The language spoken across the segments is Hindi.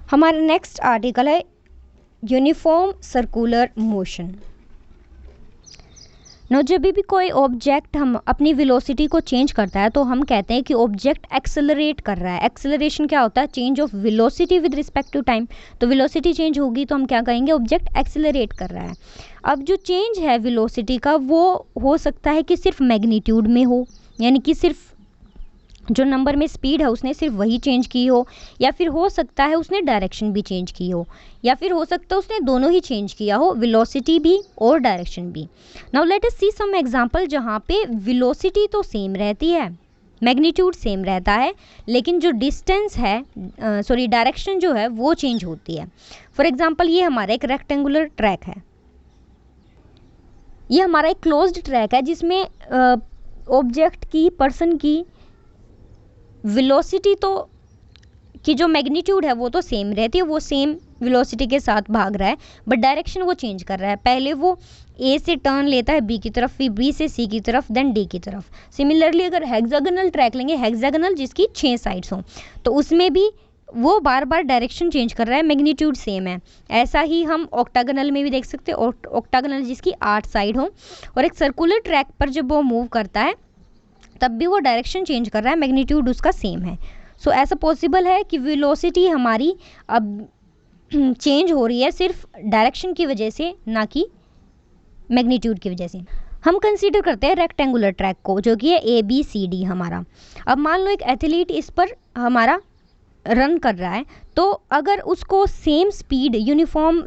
हमारा नेक्स्ट आर्टिकल है यूनिफॉर्म सर्कुलर मोशन। नो जब भी कोई ऑब्जेक्ट हम अपनी वेलोसिटी को चेंज करता है तो हम कहते हैं कि ऑब्जेक्ट एक्सेलरेट कर रहा है। एक्सेलरेशन क्या होता है? Change of velocity with respect to time. तो वेलोसिटी चेंज होगी तो हम क्या कहेंगे? ऑब्जेक्ट एक्सेलरेट कर रहा है। अब जो चेंज है वेलोसिटी का वो हो सकता है कि सिर्फ मैग्नीट्यूड में हो, यानी कि सिर्फ जो नंबर में स्पीड है उसने सिर्फ वही चेंज की हो, या फिर हो सकता है उसने डायरेक्शन भी चेंज की हो, या फिर हो सकता है उसने दोनों ही चेंज किया हो, वेलोसिटी भी और डायरेक्शन भी। नाउ लेट अस सी सम एग्जांपल जहाँ पे वेलोसिटी तो सेम रहती है, मैग्नीट्यूड सेम रहता है, लेकिन जो डिस्टेंस है डायरेक्शन जो है वो चेंज होती है। फॉर एग्जाम्पल ये हमारा एक रेक्टेंगुलर ट्रैक है, ये हमारा एक क्लोज्ड ट्रैक है जिसमें ऑब्जेक्ट की, पर्सन की वेलोसिटी तो की जो मैग्नीट्यूड है वो तो सेम रहती है, वो सेम वेलोसिटी के साथ भाग रहा है, बट डायरेक्शन वो चेंज कर रहा है। पहले वो ए से टर्न लेता है बी की तरफ, फिर बी से सी की तरफ, देन डी की तरफ। सिमिलरली अगर हेक्सागोनल ट्रैक लेंगे, हेक्सागोनल जिसकी 6 साइड्स हों, तो उसमें भी वो बार बार डायरेक्शन चेंज कर रहा है, मैग्नीट्यूड सेम है। ऐसा ही हम ऑक्टागोनल में भी देख सकते हैं, ऑक्टागोनल जिसकी 8 साइड हो, और एक सर्कुलर ट्रैक पर जब वो मूव करता है तब भी वो डायरेक्शन चेंज कर रहा है, मैग्नीट्यूड उसका सेम है। सो ऐसा पॉसिबल है कि वेलोसिटी हमारी अब चेंज हो रही है सिर्फ डायरेक्शन की वजह से, ना कि मैग्नीट्यूड की वजह से। हम कंसीडर करते हैं रेक्टेंगुलर ट्रैक को, जो कि है ABCD हमारा। अब मान लो एक एथलीट इस पर हमारा रन कर रहा है, तो अगर उसको सेम स्पीड, यूनिफॉर्म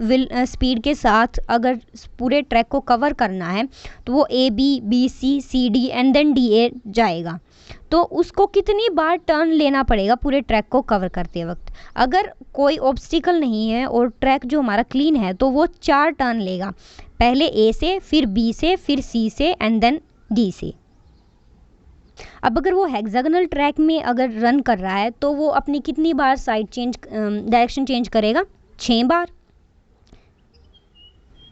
स्पीड के साथ अगर पूरे ट्रैक को कवर करना है तो वो ABBCCD एंड देन DA जाएगा। तो उसको कितनी बार टर्न लेना पड़ेगा पूरे ट्रैक को कवर करते वक्त? अगर कोई ऑब्स्टिकल नहीं है और ट्रैक जो हमारा क्लीन है तो वो 4 टर्न लेगा, पहले A से, फिर B से, फिर C से एंड देन D से। अब अगर वो हेक्सागोनल ट्रैक में अगर रन कर रहा है तो वो अपनी कितनी बार साइड चेंज, डायरेक्शन चेंज करेगा? 6 बार।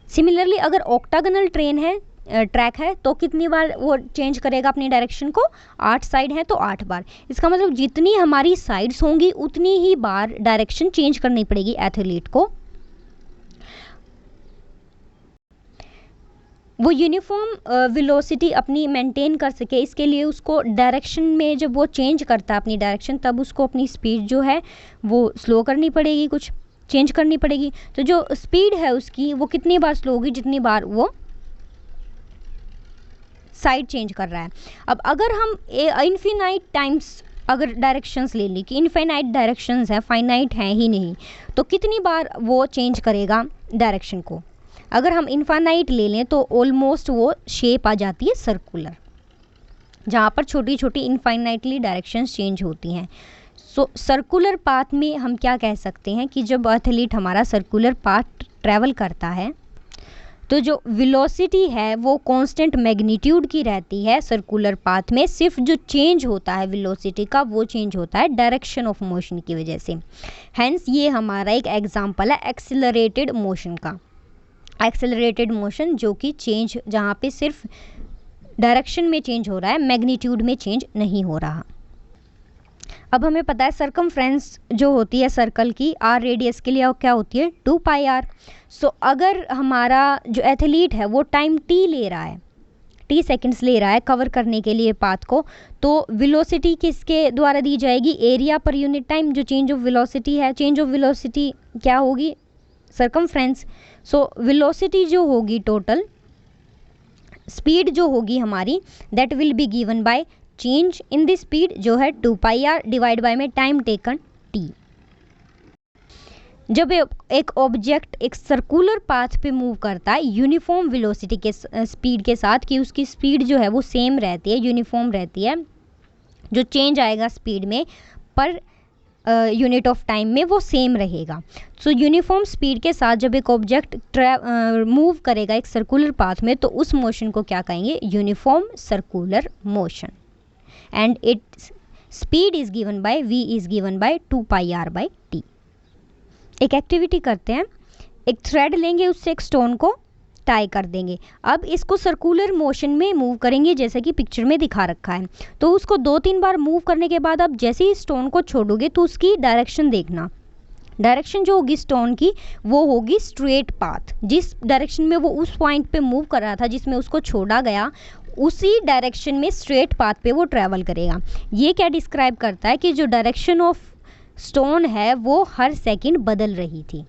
सिमिलरली अगर ऑक्टागोनल ट्रैक है तो कितनी बार वो चेंज करेगा अपनी डायरेक्शन को? 8 साइड है तो 8 बार। इसका मतलब जितनी हमारी साइड्स होंगी उतनी ही बार डायरेक्शन चेंज करनी पड़ेगी एथलीट को। वो यूनिफॉर्म वेलोसिटी अपनी मेंटेन कर सके, इसके लिए उसको डायरेक्शन में जब वो चेंज करता है अपनी डायरेक्शन, तब उसको अपनी स्पीड जो है वो स्लो करनी पड़ेगी, कुछ चेंज करनी पड़ेगी। तो जो स्पीड है उसकी वो कितनी बार स्लो होगी? जितनी बार वो साइड चेंज कर रहा है। अब अगर हम इनफिनाइट टाइम्स अगर डायरेक्शंस ले ली कि इनफाइनाइट डायरेक्शंस है, फाइनाइट है ही नहीं, तो कितनी बार वो चेंज करेगा डायरेक्शन को? अगर हम इनफाइनाइट ले लें तो ऑलमोस्ट वो शेप आ जाती है सर्कुलर, जहाँ पर छोटी छोटी इनफाइनाइटली डायरेक्शंस चेंज होती हैं। सो सर्कुलर पाथ में हम क्या कह सकते हैं कि जब एथलीट हमारा सर्कुलर पाथ ट्रैवल करता है तो जो वेलोसिटी है वो कांस्टेंट मैग्नीट्यूड की रहती है सर्कुलर पाथ में, सिर्फ जो चेंज होता है वेलोसिटी का वो चेंज होता है डायरेक्शन ऑफ मोशन की वजह से। हैंस ये हमारा एक एग्जांपल है एक्सेलरेटेड मोशन का। एक्सेलरेटेड मोशन जो कि चेंज, जहाँ पे सिर्फ डायरेक्शन में चेंज हो रहा है, मैग्नीट्यूड में चेंज नहीं हो रहा। अब हमें पता है सरकमफ्रेंस जो होती है सर्कल की, R रेडियस के लिए क्या होती है? 2πr। सो अगर हमारा जो एथलीट है वो टाइम T ले रहा है, T सेकेंड्स ले रहा है कवर करने के लिए पाथ को, तो वेलोसिटी किसके द्वारा दी जाएगी? Area per unit time. जो चेंज ऑफ वेलोसिटी है, चेंज ऑफ वेलोसिटी क्या होगी? सरकमफ्रेंस। सो वेलोसिटी जो होगी, टोटल स्पीड जो होगी हमारी, that will be given by change in the speed जो है 2πr डिवाइड बाय में टाइम टेकन T। जब एक ऑब्जेक्ट एक सर्कुलर पाथ पे मूव करता है यूनिफॉर्म वेलोसिटी के स्पीड के साथ, कि उसकी स्पीड जो है वो सेम रहती है, यूनिफॉर्म रहती है, जो चेंज आएगा स्पीड में पर यूनिट ऑफ टाइम में वो सेम रहेगा। सो यूनिफॉर्म स्पीड के साथ जब एक ऑब्जेक्ट मूव करेगा एक सर्कुलर पाथ में तो उस मोशन को क्या कहेंगे? Uniform circular motion. And its speed is given by v is given by 2πr/t। एक एक्टिविटी करते हैं, एक थ्रेड लेंगे, उससे एक स्टोन को टाई कर देंगे। अब इसको सर्कुलर मोशन में मूव करेंगे जैसे कि पिक्चर में दिखा रखा है। तो उसको 2-3 बार मूव करने के बाद अब जैसे ही स्टोन को छोड़ोगे तो उसकी डायरेक्शन देखना, डायरेक्शन जो होगी स्टोन की वो होगी स्ट्रेट पाथ। जिस डायरेक्शन में वो उस पॉइंट पे मूव कर रहा था जिसमें उसको छोड़ा गया, उसी डायरेक्शन में स्ट्रेट पाथ पे वो ट्रैवल करेगा। ये क्या डिस्क्राइब करता है कि जो डायरेक्शन ऑफ स्टोन है वो हर सेकंड बदल रही थी,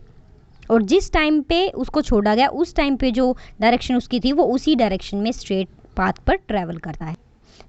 और जिस टाइम पे उसको छोड़ा गया उस टाइम पे जो डायरेक्शन उसकी थी वो उसी डायरेक्शन में स्ट्रेट पाथ पर ट्रैवल करता है।